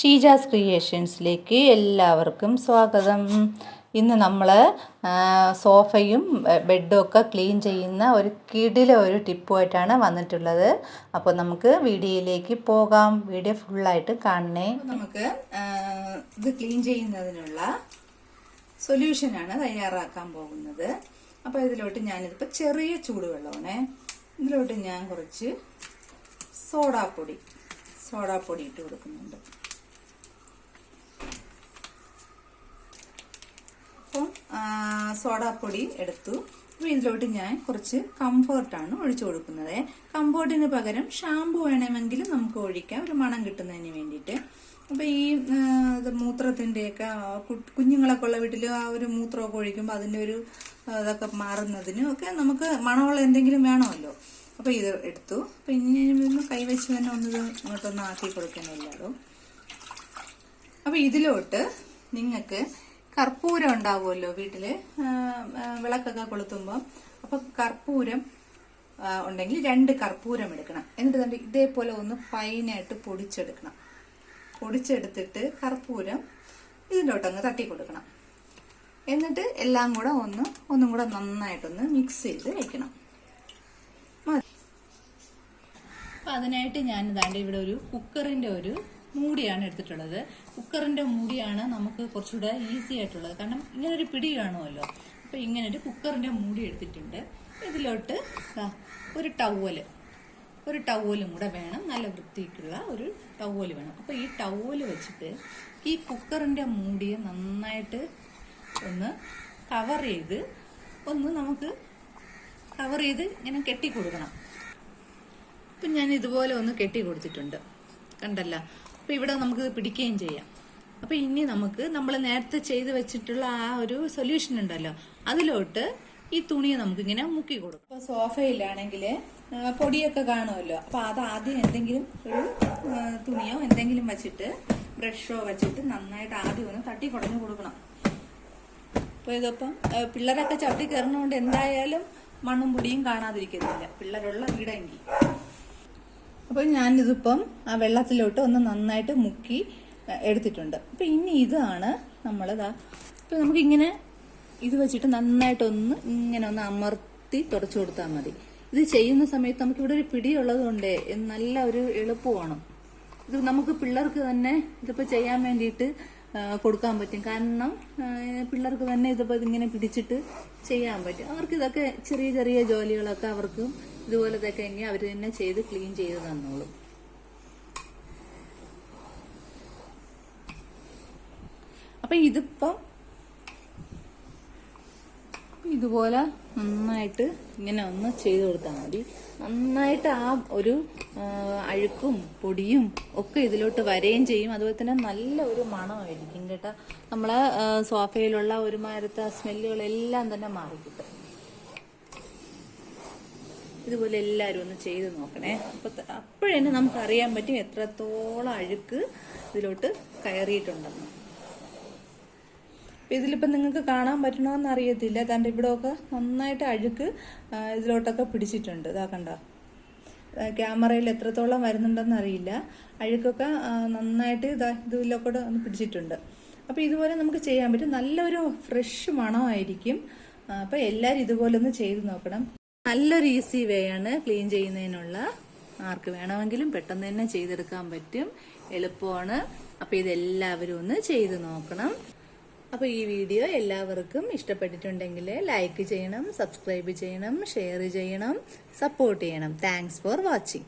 ഷീജാസ് ക്രിയേഷൻസിലേക്ക് എല്ലാവർക്കും സ്വാഗതം. ഇന്ന് നമ്മൾ സോഫയും ബെഡും ഒക്കെ ക്ലീൻ ചെയ്യുന്ന ഒരു കിടിലൊരു ടിപ്പുമായിട്ടാണ് വന്നിട്ടുള്ളത്. അപ്പോൾ നമുക്ക് വീഡിയോയിലേക്ക് പോകാം. വീഡിയോ ഫുള്ളായിട്ട് കാണണേ. നമുക്ക് ഇത് ക്ലീൻ ചെയ്യുന്നതിനുള്ള സൊല്യൂഷനാണ് തയ്യാറാക്കാൻ പോകുന്നത്. അപ്പോൾ ഇതിലോട്ട് ഞാനിതിപ്പോൾ ചെറിയ ചൂടുവെള്ളമാണേ. ഇതിലോട്ട് ഞാൻ കുറച്ച് സോഡാപ്പൊടി ഇട്ട് കൊടുക്കുന്നുണ്ട്. അപ്പോൾ സോഡാപ്പൊടി എടുത്തു. അപ്പോൾ ഇതിലോട്ട് ഞാൻ കുറച്ച് കംഫർട്ടാണ് ഒഴിച്ചു കൊടുക്കുന്നത്. കംഫർട്ടിന് പകരം ഷാമ്പു വേണമെങ്കിൽ നമുക്ക് ഒഴിക്കാം, ഒരു മണം കിട്ടുന്നതിന് വേണ്ടിയിട്ട്. അപ്പോൾ ഈ മൂത്രത്തിൻ്റെയൊക്കെ കുഞ്ഞുങ്ങളൊക്കെ ഉള്ള വീട്ടിൽ ആ ഒരു മൂത്രമൊക്കെ ഒഴിക്കുമ്പോൾ അതിൻ്റെ ഒരു ഇതൊക്കെ മാറുന്നതിനും ഒക്കെ നമുക്ക് മണമുള്ള എന്തെങ്കിലും വേണമല്ലോ. അപ്പോൾ ഇത് എടുത്തു. അപ്പോൾ ഇനി കൈവച്ച് തന്നെ അങ്ങോട്ടൊന്ന് ആക്കി കൊടുക്കണമല്ലോ. അപ്പോൾ ഇതിലോട്ട് നിങ്ങൾക്ക് കർപ്പൂരം ഉണ്ടാവുമല്ലോ വീട്ടില്, വിളക്കൊക്കെ കൊളുത്തുമ്പോൾ. അപ്പൊ കർപ്പൂരം ഉണ്ടെങ്കിൽ 2 കർപ്പൂരം എടുക്കണം. എന്നിട്ട് ഇതേപോലെ ഒന്ന് ഫൈനായിട്ട് പൊടിച്ചെടുക്കണം. പൊടിച്ചെടുത്തിട്ട് കർപ്പൂരം ഇതിലോട്ടങ്ങ് തട്ടി കൊടുക്കണം. എന്നിട്ട് എല്ലാം കൂടെ ഒന്നും കൂടെ നന്നായിട്ടൊന്ന് മിക്സ് ചെയ്ത് വെക്കണം. അപ്പൊ അതിനായിട്ട് ഞാൻ ഇവിടെ ഒരു കുക്കറിന്റെ ഒരു മൂടിയാണ് എടുത്തിട്ടുള്ളത്. കുക്കറിന്റെ മൂടിയാണ് നമുക്ക് കുറച്ചുകൂടെ ഈസി ആയിട്ടുള്ളത്, കാരണം ഇങ്ങനൊരു പിടി കാണുമല്ലോ. അപ്പൊ ഇങ്ങനൊരു കുക്കറിന്റെ മൂടി എടുത്തിട്ടുണ്ട്. ഇതിലോട്ട് ഒരു ടവലും കൂടെ വേണം, നല്ല വൃത്തിക്കുള്ള ഒരു ടവല് വേണം. അപ്പൊ ഈ ടവല് വെച്ചിട്ട് ഈ കുക്കറിന്റെ മൂടിയെ നന്നായിട്ട് ഒന്ന് കവർ ചെയ്ത് ഇങ്ങനെ കെട്ടി കൊടുക്കണം. അപ്പൊ ഞാൻ ഇതുപോലെ ഒന്ന് കെട്ടി കൊടുത്തിട്ടുണ്ട്, കണ്ടല്ലോ. അപ്പൊ ഇവിടെ നമുക്ക് പിടിക്കുകയും ചെയ്യാം. അപ്പൊ ഇനി നമ്മൾ നേരത്തെ ചെയ്ത് വെച്ചിട്ടുള്ള ആ ഒരു സൊല്യൂഷൻ ഉണ്ടല്ലോ, അതിലോട്ട് ഈ തുണിയെ നമുക്ക് ഇങ്ങനെ മുക്കി കൊടുക്കും. അപ്പൊ സോഫയിലാണെങ്കിൽ പൊടിയൊക്കെ കാണുമല്ലോ. അപ്പൊ അത് ആദ്യം എന്തെങ്കിലും ഒരു തുണിയോ എന്തെങ്കിലും വെച്ചിട്ട് ബ്രഷോ വെച്ചിട്ട് നന്നായിട്ട് ആദ്യം ഒന്ന് തട്ടി കുടഞ്ഞു കൊടുക്കണം. അപ്പൊ ഇതിപ്പം പിള്ളേരൊക്കെ ചവിട്ടി കയറുന്നതുകൊണ്ട് എന്തായാലും മണ്ണും പൊടിയും കാണാതിരിക്കുന്നില്ല, പിള്ളേരുള്ള വീടെങ്കിൽ. അപ്പോൾ ഞാനിതിപ്പം ആ വെള്ളത്തിലോട്ട് ഒന്ന് നന്നായിട്ട് മുക്കി എടുത്തിട്ടുണ്ട്. അപ്പം ഇനി ഇതാണ് ഇപ്പം നമുക്കിങ്ങനെ ഇത് വെച്ചിട്ട് നന്നായിട്ടൊന്ന് ഇങ്ങനെ ഒന്ന് അമർത്തി തുടച്ചു കൊടുത്താൽ മതി. ഇത് ചെയ്യുന്ന സമയത്ത് നമുക്കിവിടെ ഒരു പിടിയുള്ളത് കൊണ്ട് നല്ല ഒരു എളുപ്പമാണ്. ഇത് നമുക്ക് പിള്ളേർക്ക് തന്നെ ഇതിപ്പോൾ ചെയ്യാൻ വേണ്ടിയിട്ട് കൊടുക്കാൻ പറ്റും, കാരണം പിള്ളേർക്ക് തന്നെ ഇതിപ്പോൾ ഇതിങ്ങനെ പിടിച്ചിട്ട് ചെയ്യാൻ പറ്റും. അവർക്ക് ഇതൊക്കെ ചെറിയ ചെറിയ ജോലികളൊക്കെ അവർക്ക് ഇതുപോലത്തൊക്കെ എങ്കിൽ അവർ തന്നെ ചെയ്ത് ക്ലീൻ ചെയ്ത് തന്നോളും. അപ്പൊ ഇതിപ്പം ഇതുപോലെ നന്നായിട്ട് ഇങ്ങനെ ഒന്ന് ചെയ്ത് കൊടുത്താൽ മതി. നന്നായിട്ട് ആ ഒരു അഴുക്കും പൊടിയും ഒക്കെ ഇതിലോട്ട് വരെയും ചെയ്യും. അതുപോലെ തന്നെ നല്ല ഒരു മണമായിരിക്കും കേട്ടോ. നമ്മളെ സോഫയിലുള്ള ഒരുമാരത്തെ സ്മെല്ലുകളെല്ലാം തന്നെ മാറിക്കിട്ടും. ഇതുപോലെ എല്ലാവരും ഒന്ന് ചെയ്ത് നോക്കണേ. അപ്പോഴന്നെ നമുക്ക് അറിയാൻ പറ്റും എത്രത്തോളം അഴുക്ക് ഇതിലോട്ട് കയറിയിട്ടുണ്ടെന്ന്. ഇതിലിപ്പം നിങ്ങൾക്ക് കാണാൻ പറ്റണമെന്ന് അറിയത്തില്ല. താണ്ട് ഇവിടെയൊക്കെ നന്നായിട്ട് അഴുക്ക് ഇതിലോട്ടൊക്കെ പിടിച്ചിട്ടുണ്ട്. ഇതാ കണ്ട, ക്യാമറയിൽ എത്രത്തോളം വരുന്നുണ്ടെന്ന് അറിയില്ല. അഴുക്കൊക്കെ നന്നായിട്ട് ഇതിലൊക്കെ ഒന്ന് പിടിച്ചിട്ടുണ്ട്. അപ്പം ഇതുപോലെ നമുക്ക് ചെയ്യാൻ പറ്റും. നല്ലൊരു ഫ്രഷ് മണമായിരിക്കും. അപ്പം എല്ലാവരും ഇതുപോലെ ഒന്ന് ചെയ്ത് നോക്കണം. നല്ലൊരു ഈസി വേ ആണ് ക്ലീൻ ചെയ്യുന്നതിനുള്ള. ആർക്ക് വേണമെങ്കിലും പെട്ടെന്ന് തന്നെ ചെയ്തെടുക്കാൻ പറ്റും, എളുപ്പമാണ്. അപ്പോൾ ഇതെല്ലാവരും ഒന്ന് ചെയ്ത് നോക്കണം. അപ്പോൾ ഈ വീഡിയോ എല്ലാവർക്കും ഇഷ്ടപ്പെട്ടിട്ടുണ്ടെങ്കിൽ ലൈക്ക് ചെയ്യണം, സബ്സ്ക്രൈബ് ചെയ്യണം, ഷെയർ ചെയ്യണം, സപ്പോർട്ട് ചെയ്യണം. Thanks for watching.